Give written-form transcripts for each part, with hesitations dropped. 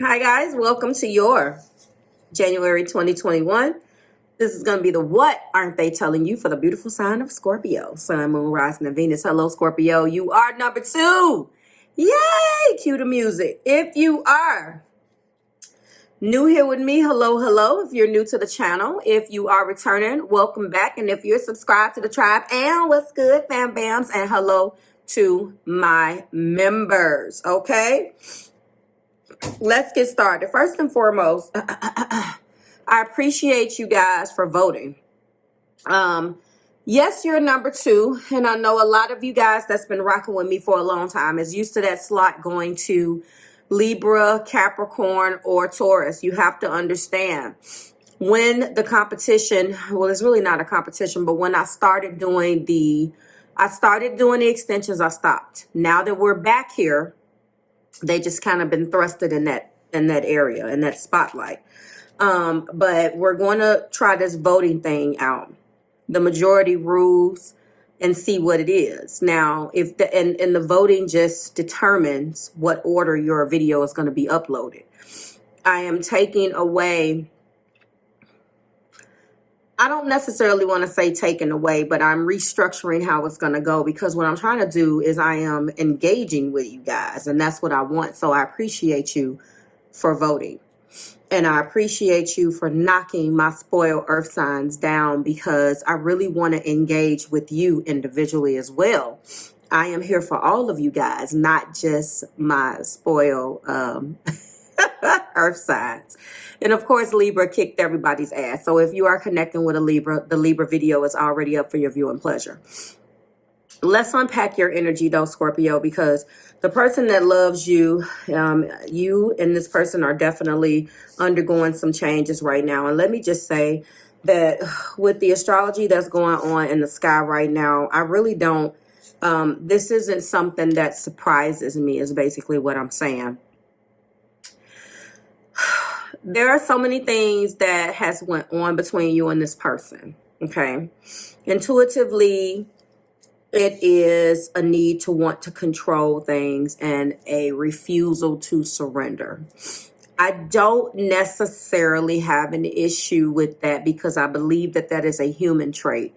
Hi guys, welcome to your January 2021. This is going to be the What Aren't They Telling You for the beautiful sign of Scorpio. Sun, Moon, Rising, and Venus. Hello, Scorpio. You are number 2. Yay! Cue the music. If you are new here with me, hello, hello. If you're new to the channel, if you are returning, welcome back. And if you're subscribed to the tribe, and what's good, fam bams, and hello to my members, okay? Let's get started. First and foremost, I appreciate you guys for voting. Yes, you're number 2, and I know a lot of you guys that's been rocking with me for a long time is used to that slot going to Libra, Capricorn, or Taurus. You have to understand when the competition, well, it's really not a competition, but when I started doing the extensions, I stopped. Now that we're back here, they just kind of been thrusted in that area, in that spotlight. But we're going to try this voting thing out, the majority rules, and see what it is. Now, if the voting just determines what order your video is going to be uploaded. I am taking away, I don't necessarily want to say taken away, but I'm restructuring how it's going to go, because what I'm trying to do is I am engaging with you guys, and that's what I want. So I appreciate you for voting, and I appreciate you for knocking my spoiled earth signs down, because I really want to engage with you individually as well. I am here for all of you guys, not just my spoiled earth signs. And of course, Libra kicked everybody's ass. So if you are connecting with a Libra, the Libra video is already up for your viewing pleasure. Let's unpack your energy though, Scorpio, because the person that loves you, you and this person are definitely undergoing some changes right now. And let me just say that with the astrology that's going on in the sky right now, I really don't, this isn't something that surprises me, is basically what I'm saying. There are so many things that has went on between you and this person, okay? Intuitively, it is a need to want to control things and a refusal to surrender. I don't necessarily have an issue with that, because I believe that that is a human trait.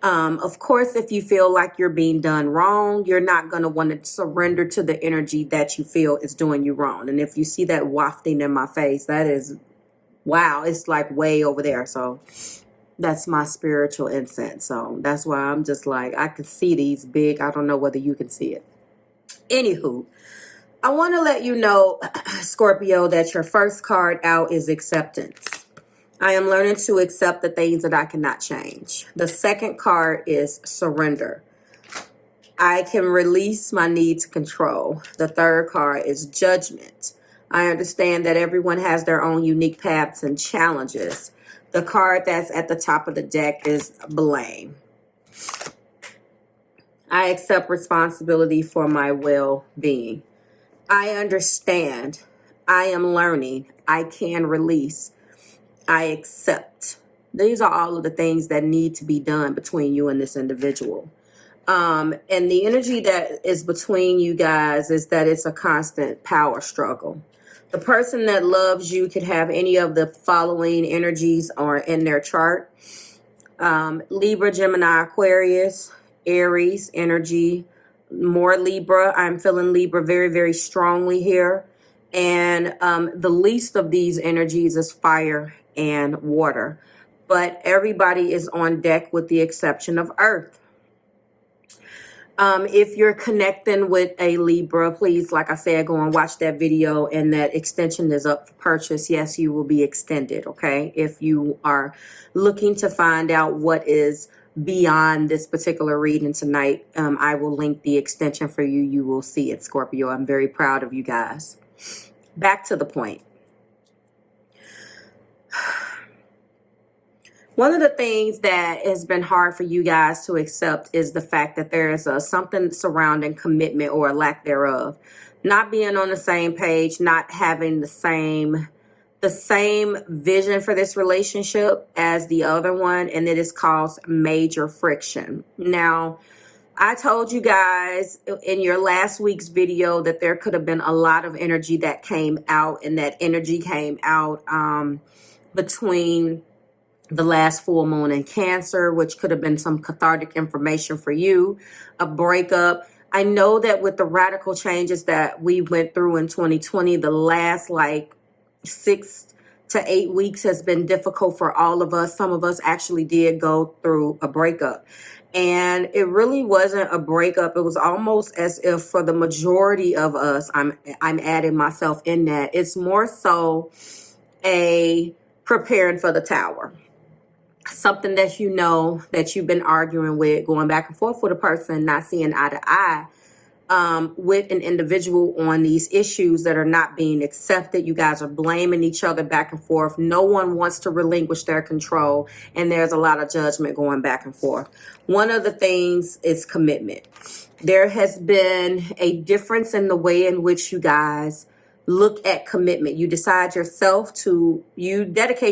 Of course, if you feel like you're being done wrong, you're not going to want to surrender to the energy that you feel is doing you wrong. And if you see that wafting in my face, that is, wow, it's like way over there. So that's my spiritual incense. So that's why I'm just like, I can see these big, I don't know whether you can see it. Anywho, I want to let you know, Scorpio, that your first card out is acceptance. I am learning to accept the things that I cannot change. The second card is surrender. I can release my need to control. The third card is judgment. I understand that everyone has their own unique paths and challenges. The card that's at the top of the deck is blame. I accept responsibility for my well-being. I understand. I am learning. I can release. I accept. These are all of the things that need to be done between you and this individual. And the energy that is between you guys is that it's a constant power struggle. The person that loves you could have any of the following energies or in their chart. Libra, Gemini, Aquarius, Aries energy, more Libra. I'm feeling Libra very, very strongly here. And the least of these energies is fire and water. But everybody is on deck with the exception of Earth. If you're connecting with a Libra, please, like I said, go and watch that video, and that extension is up for purchase. Yes, you will be extended, okay? If you are looking to find out what is beyond this particular reading tonight, I will link the extension for you. You will see it, Scorpio. I'm very proud of you guys. Back to the point. One of the things that has been hard for you guys to accept is the fact that there is something surrounding commitment or a lack thereof. Not being on the same page, not having the same vision for this relationship as the other one, and it has caused major friction. Now, I told you guys in your last week's video that there could have been a lot of energy that came out, and that energy came out between the last full moon in Cancer, which could have been some cathartic information for you, a breakup. I know that with the radical changes that we went through in 2020, the last like 6 to 8 weeks has been difficult for all of us. Some of us actually did go through a breakup. And it really wasn't a breakup. It was almost as if for the majority of us, I'm adding myself in that. It's more so a preparing for the tower. Something that you know that you've been arguing with, going back and forth with a person, not seeing eye to eye with an individual on these issues that are not being accepted. You guys are blaming each other back and forth. No one wants to relinquish their control, and there's a lot of judgment going back and forth. One of the things is commitment. There has been a difference in the way in which you guys look at commitment. You dedicate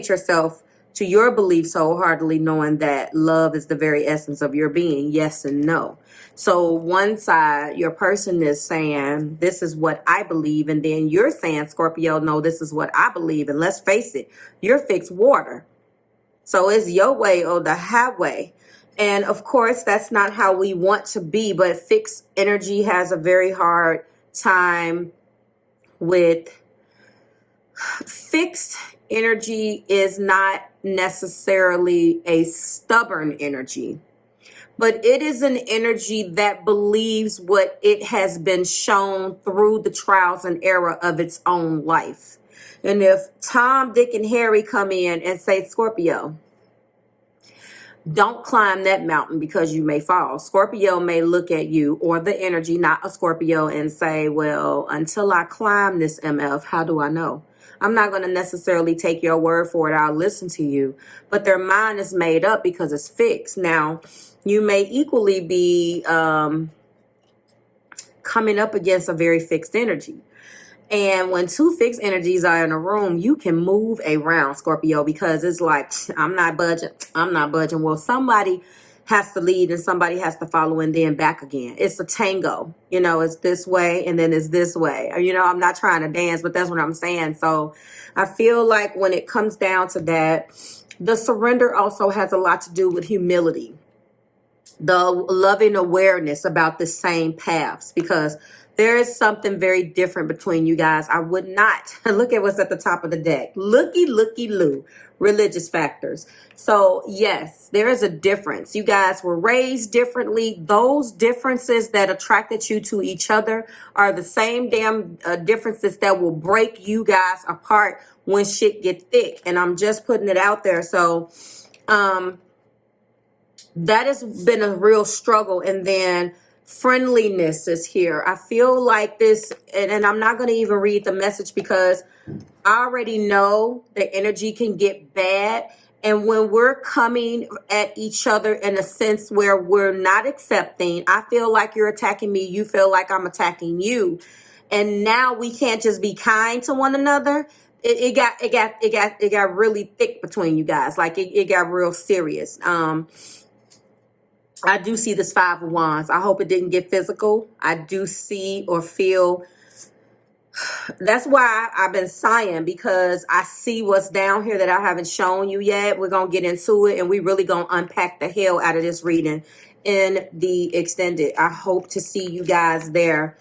yourself to your beliefs wholeheartedly, knowing that love is the very essence of your being, yes and no. So one side, your person is saying, this is what I believe. And then you're saying, Scorpio, no, this is what I believe. And let's face it, you're fixed water. So it's your way or the highway. And of course, that's not how we want to be. But fixed energy has a very hard time with fixed energy is not necessarily a stubborn energy, but it is an energy that believes what it has been shown through the trials and error of its own life. And if Tom, Dick, and Harry come in and say, Scorpio, don't climb that mountain because you may fall. Scorpio may look at you, or the energy, not a Scorpio, and say, well, until I climb this MF, how do I know? I'm not going to necessarily take your word for it. I'll listen to you. But their mind is made up because it's fixed. Now, you may equally be coming up against a very fixed energy. And when two fixed energies are in a room, you can move around, Scorpio, because it's like, I'm not budging. I'm not budging. Well, somebody has to lead and somebody has to follow and then back again. It's a tango. You know, it's this way and then it's this way. You know, I'm not trying to dance, but that's what I'm saying. So I feel like when it comes down to that, the surrender also has a lot to do with humility, the loving awareness about the same paths, because there is something very different between you guys. I would not look at what's at the top of the deck. Looky, loo, religious factors. So yes, there is a difference. You guys were raised differently. Those differences that attracted you to each other are the same damn differences that will break you guys apart when shit get thick. And I'm just putting it out there. So, that has been a real struggle. And then friendliness is here. I feel like this, and I'm not going to even read the message because I already know the energy can get bad. And when we're coming at each other in a sense where we're not accepting, I feel like you're attacking me. You feel like I'm attacking you. And now we can't just be kind to one another. It got really thick between you guys. Like it got real serious. I do see this 5 of Wands. I hope it didn't get physical. I do see or feel. That's why I've been sighing, because I see what's down here that I haven't shown you yet. We're going to get into it, and we really going to unpack the hell out of this reading in the extended. I hope to see you guys there.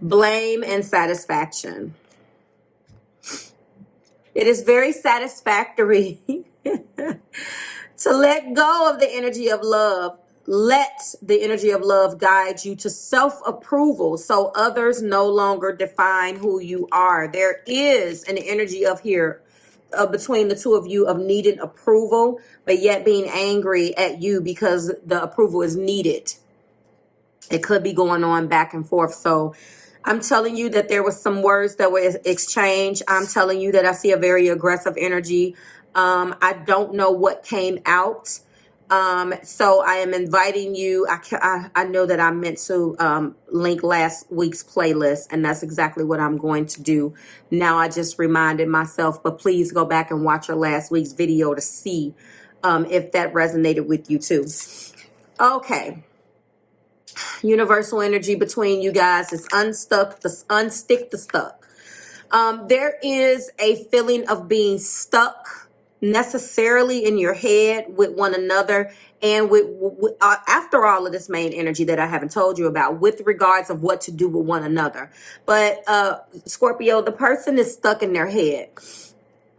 Blame and satisfaction. It is very satisfactory to let go of the energy of love. Let the energy of love guide you to self-approval so others no longer define who you are. There is an energy of here between the two of you of needing approval, but yet being angry at you because the approval is needed. It could be going on back and forth. So I'm telling you that there was some words that were exchanged. I'm telling you that I see a very aggressive energy. I don't know what came out. So I am inviting you. I know that I meant to link last week's playlist, and that's exactly what I'm going to do. Now I just reminded myself, but please go back and watch your last week's video to see if that resonated with you too. Okay. Universal energy between you guys is unstick the stuck. There is a feeling of being stuck necessarily in your head with one another, and with after all of this main energy that I haven't told you about with regards of what to do with one another. But Scorpio, the person is stuck in their head.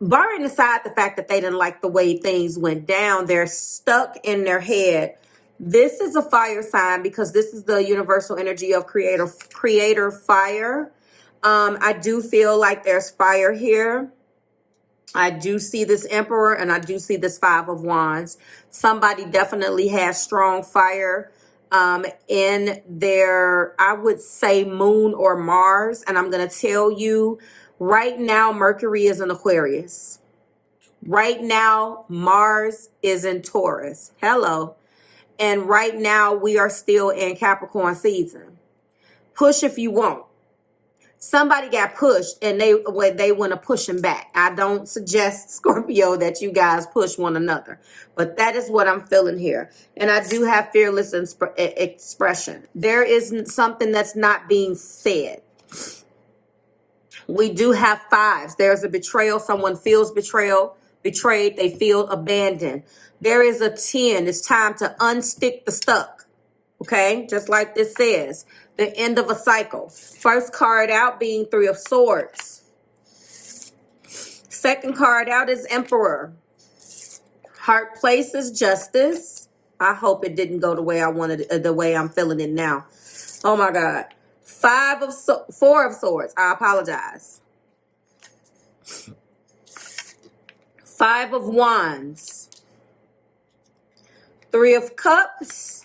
Barring aside the fact that they didn't like the way things went down, they're stuck in their head. This is a fire sign because this is the universal energy of creator fire. I do feel like there's fire here. I do see this Emperor and I do see this Five of Wands. Somebody definitely has strong fire in their, I would say, moon or Mars. And I'm going to tell you right now, Mercury is in Aquarius. Right now, Mars is in Taurus. Hello. And right now, we are still in Capricorn season. Push if you want. Somebody got pushed and they want to push them back. I don't suggest, Scorpio, that you guys push one another. But that is what I'm feeling here. And I do have fearless expression. There is something that's not being said. We do have fives. There's a betrayal. Someone feels betrayed. They feel abandoned. There is a 10. It's time to unstick the stuck. Okay, just like this says, the end of a cycle. First card out being Three of Swords. Second card out is Emperor. Heart place is Justice. I hope it didn't go the way I wanted it, the way I'm feeling it now. Oh my God. Four of Swords. I apologize. Five of Wands. Three of Cups.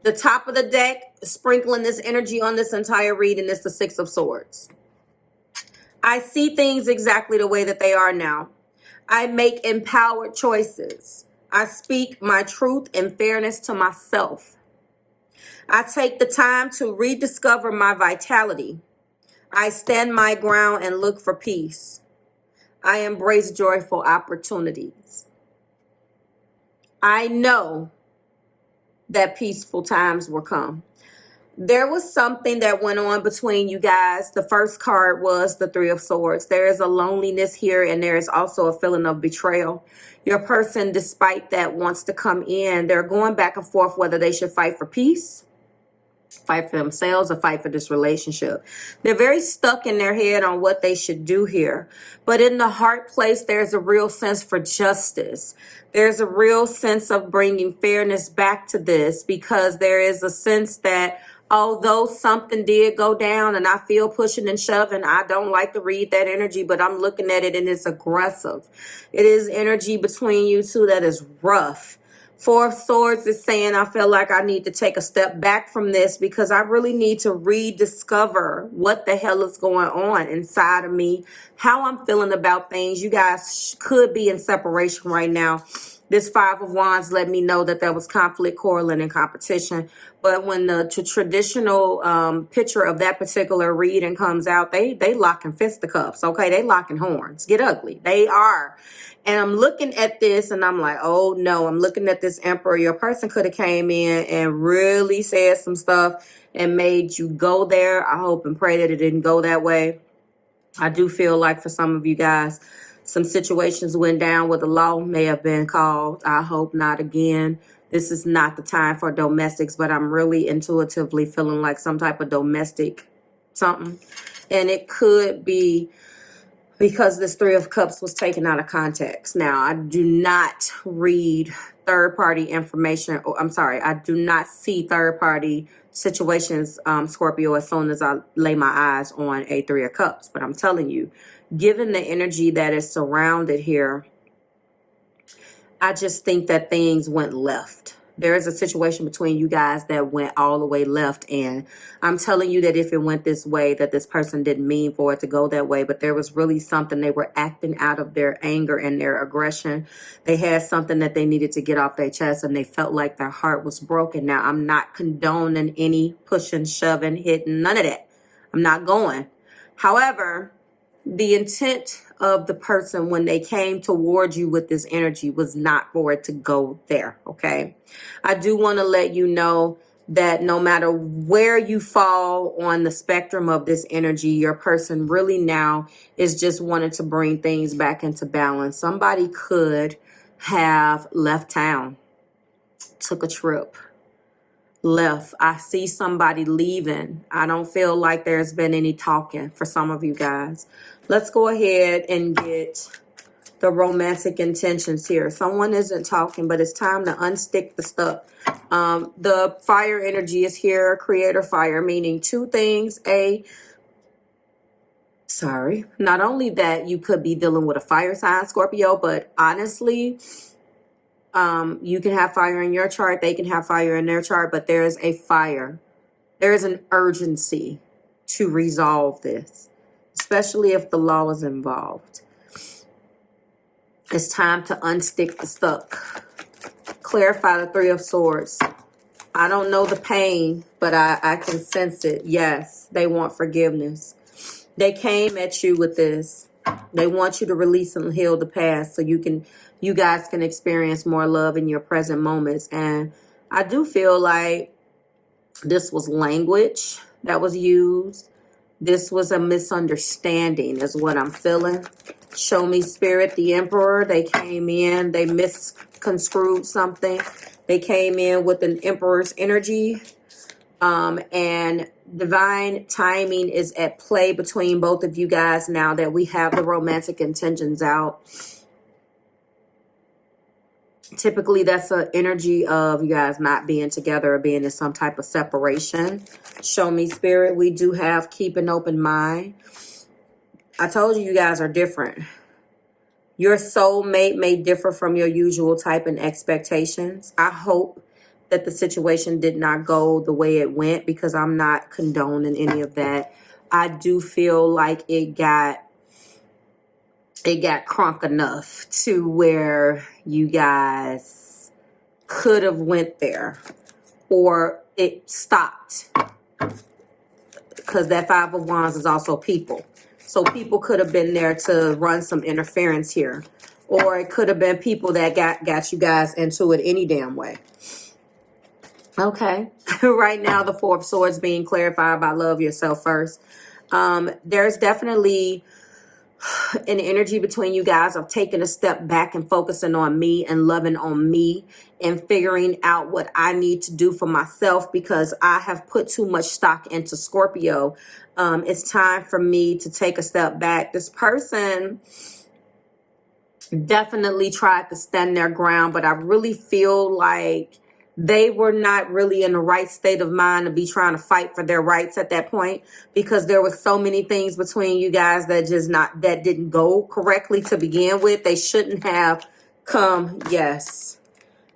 The top of the deck, sprinkling this energy on this entire reading, is the Six of Swords. I see things exactly the way that they are now. I make empowered choices. I speak my truth and fairness to myself. I take the time to rediscover my vitality. I stand my ground and look for peace. I embrace joyful opportunities. I know that peaceful times will come. There was something that went on between you guys. The first card was the Three of Swords. There is a loneliness here, and there is also a feeling of betrayal. Your person, despite that, wants to come in. They're going back and forth whether they should fight for peace, fight for themselves, or fight for this relationship. They're very stuck in their head on what they should do here. But in the heart place, there's a real sense for justice. There's a real sense of bringing fairness back to this, because there is a sense that although something did go down and I feel pushing and shoving, I don't like to read that energy, but I'm looking at it and it's aggressive. It is energy between you two that is rough. Four of Swords is saying, I feel like I need to take a step back from this because I really need to rediscover what the hell is going on inside of me, how I'm feeling about things. You guys could be in separation right now. This Five of Wands let me know that there was conflict, quarreling, and competition. But when the traditional picture of that particular reading comes out, they locking fisticuffs, okay? They locking horns. Get ugly. They are. And I'm looking at this and I'm like, oh no, I'm looking at this Emperor. Your person could have came in and really said some stuff and made you go there. I hope and pray that it didn't go that way. I do feel like for some of you guys, some situations went down where the law may have been called. I hope not again. This is not the time for domestics, but I'm really intuitively feeling like some type of domestic something. And it could be because this Three of Cups was taken out of context. Now, I do not read third-party information. I'm sorry, I do not see third-party situations, Scorpio, as soon as I lay my eyes on a Three of Cups. But I'm telling you, given the energy that is surrounded here, I just think that things went left. There is a situation between you guys that went all the way left. And I'm telling you that if it went this way, that this person didn't mean for it to go that way. But there was really something. They were acting out of their anger and their aggression. They had something that they needed to get off their chest, and they felt like their heart was broken. Now, I'm not condoning any pushing, shoving, hitting, none of that. I'm not going. However, the intent of the person when they came towards you with this energy was not for it to go there, okay? I do want to let you know that no matter where you fall on the spectrum of this energy, your person really now is just wanting to bring things back into balance. Somebody could have left town, took a trip, left. I see somebody leaving. I don't feel like there's been any talking for some of you guys. Let's go ahead and get the romantic intentions here. Someone isn't talking, but it's time to unstick the stuff. The fire energy is here, creator fire, meaning two things. Not only that you could be dealing with a fire sign, Scorpio, but honestly, you can have fire in your chart, they can have fire in their chart, but there is a fire. There is an urgency to resolve this, especially if the law is involved. It's time to unstick the stuck. Clarify the Three of Swords. I don't know the pain, but I can sense it. Yes, they want forgiveness. They came at you with this. They want you to release and heal the past so you guys can experience more love in your present moments. And I do feel like this was language that was used. This was a misunderstanding is what I'm feeling. Show me, Spirit, the Emperor. They came in, they misconstrued something. They came in with an Emperor's energy. And divine timing is at play between both of you guys now that we have the romantic intentions out. Typically, that's an energy of you guys not being together or being in some type of separation. Show me, Spirit. We do have keep an open mind. I told you, you guys are different. Your soulmate may differ from your usual type and expectations. I hope that the situation did not go the way it went because I'm not condoning any of that. I do feel like it got crunk enough to where you guys could have went there or it stopped, because that Five of Wands is also people. So people could have been there to run some interference here, or it could have been people that got you guys into it any damn way. Okay. Right now, the Four of Swords being clarified by love yourself first. There's definitely an energy between you guys of taking a step back and focusing on me and loving on me and figuring out what I need to do for myself because I have put too much stock into Scorpio. It's time for me to take a step back. This person definitely tried to stand their ground, but I really feel like they were not really in the right state of mind to be trying to fight for their rights at that point because there were so many things between you guys that that didn't go correctly to begin with. They shouldn't have come. Yes.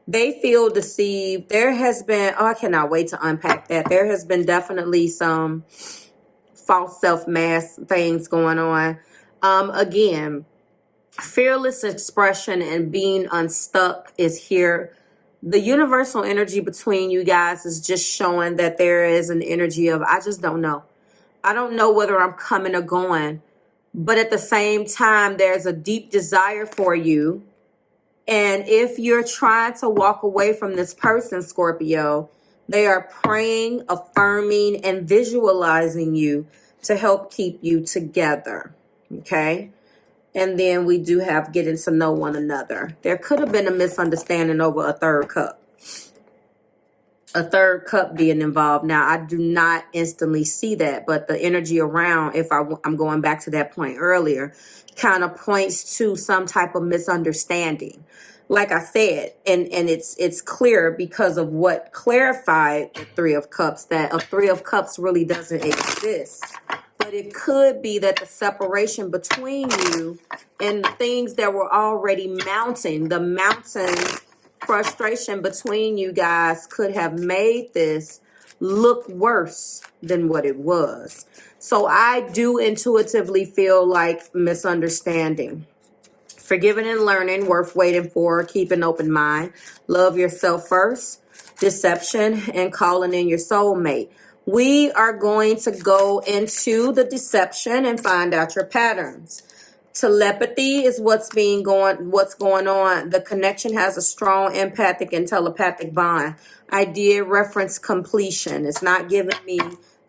They feel deceived. There has been, I cannot wait to unpack that. There has been definitely some false self-mask things going on. Again, fearless expression and being unstuck is here. The universal energy between you guys is just showing that there is an energy of, I just don't know. I don't know whether I'm coming or going. But at the same time, there's a deep desire for you. And if you're trying to walk away from this person, Scorpio, they are praying, affirming, and visualizing you to help keep you together. Okay? And then we do have getting to know one another. There could have been a misunderstanding over a third cup. A third cup being involved. Now, I do not instantly see that, but the energy around, if I'm going back to that point earlier, kind of points to some type of misunderstanding. Like I said, and it's clear because of what clarified the Three of Cups, that a Three of Cups really doesn't exist. But it could be that the separation between you and the things that were already mounting, the mountain frustration between you guys could have made this look worse than what it was. So I do intuitively feel like misunderstanding. Forgiving and learning, worth waiting for, keep an open mind. Love yourself first. Deception and calling in your soulmate. We are going to go into the deception and find out your patterns. Telepathy is what's going on. The connection has a strong empathic and telepathic bond. Idea reference completion. It's not giving me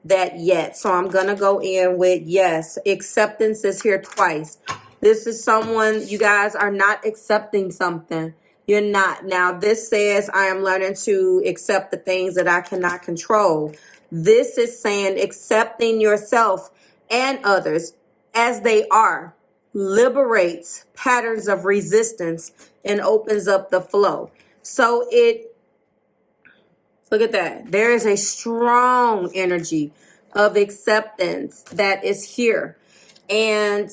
that yet. So I'm going to go in with yes. Acceptance is here twice. This is someone, you guys are not accepting something. You're not. Now this says I am learning to accept the things that I cannot control. This is saying accepting yourself and others as they are liberates patterns of resistance and opens up the flow. So look at that. There is a strong energy of acceptance that is here. And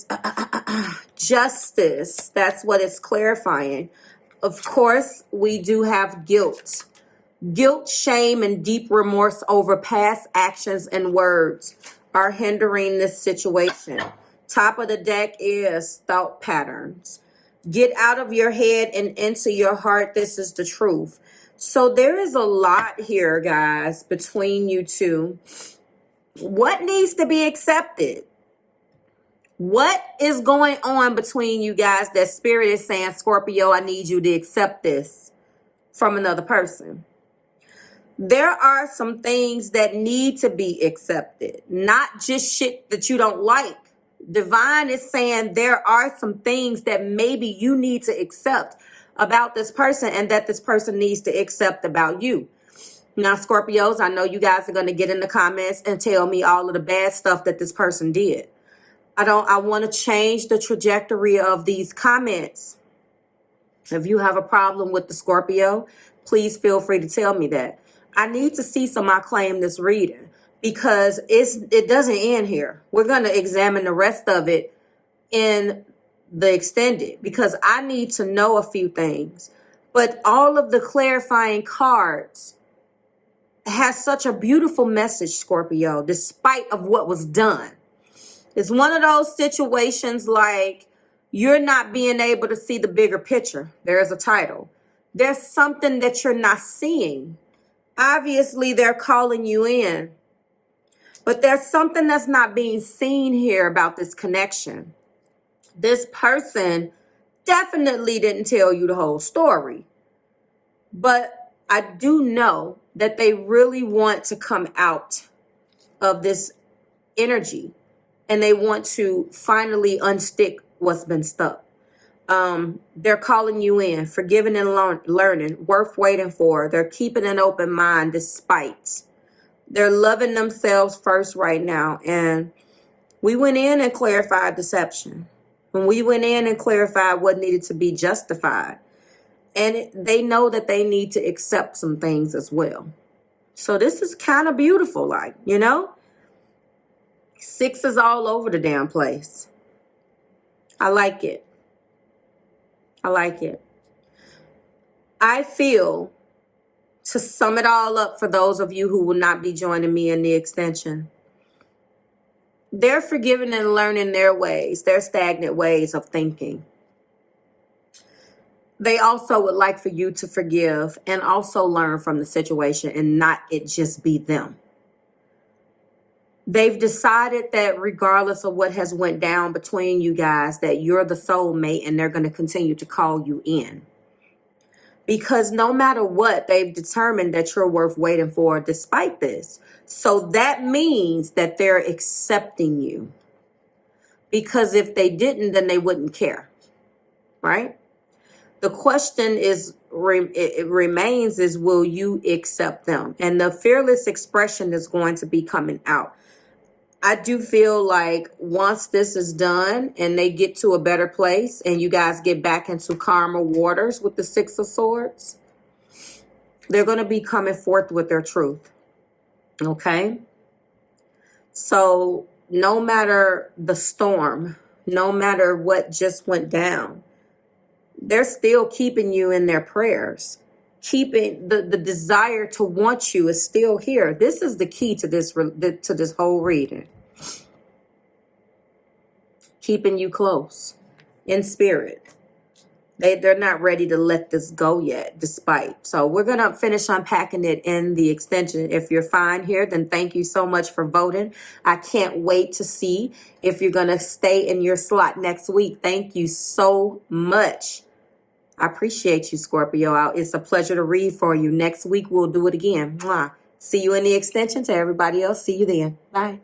justice, that's what it's clarifying. Of course, we do have guilt. Guilt, shame, and deep remorse over past actions and words are hindering this situation. Top of the deck is thought patterns. Get out of your head and into your heart. This is the truth. So there is a lot here, guys, between you two. What needs to be accepted? What is going on between you guys that Spirit is saying, Scorpio, I need you to accept this from another person? There are some things that need to be accepted, not just shit that you don't like. Divine is saying there are some things that maybe you need to accept about this person and that this person needs to accept about you. Now, Scorpios, I know you guys are going to get in the comments and tell me all of the bad stuff that this person did. I want to change the trajectory of these comments. If you have a problem with the Scorpio, please feel free to tell me that. I need to see some I claim this reading because it doesn't end here. We're going to examine the rest of it in the extended because I need to know a few things. But all of the clarifying cards has such a beautiful message, Scorpio, despite of what was done. It's one of those situations like you're not being able to see the bigger picture. There's a title. There's something that you're not seeing. Obviously, they're calling you in. But there's something that's not being seen here about this connection. This person definitely didn't tell you the whole story. But I do know that they really want to come out of this energy. And they want to finally unstick what's been stuck. They're calling you in, forgiving and learning, worth waiting for. They're keeping an open mind despite. They're loving themselves first right now. And we went in and clarified deception. When we went in and clarified what needed to be justified. And they know that they need to accept some things as well. So this is kind of beautiful, like, you know? Sixes all over the damn place. I like it. I like it. I feel, to sum it all up for those of you who will not be joining me in the extension, they're forgiving and learning their ways, their stagnant ways of thinking. They also would like for you to forgive and also learn from the situation and not it just be them. They've decided that regardless of what has went down between you guys, that you're the soulmate and they're going to continue to call you in. Because no matter what, they've determined that you're worth waiting for despite this. So that means that they're accepting you. Because if they didn't, then they wouldn't care. Right? The question is, it remains is, will you accept them? And the fearless expression is going to be coming out. I do feel like once this is done and they get to a better place and you guys get back into calmer waters with the Six of Swords, they're going to be coming forth with their truth. Okay? So no matter the storm, no matter what just went down, they're still keeping you in their prayers. Keeping the desire to want you is still here. This is the key to this whole reading. Keeping you close in spirit. They're not ready to let this go yet, despite. So we're going to finish unpacking it in the extension. If you're fine here, then thank you so much for voting. I can't wait to see if you're going to stay in your slot next week. Thank you so much. I appreciate you, Scorpio. It's a pleasure to read for you. Next week, we'll do it again. Mwah. See you in the extension. To everybody else, see you then. Bye.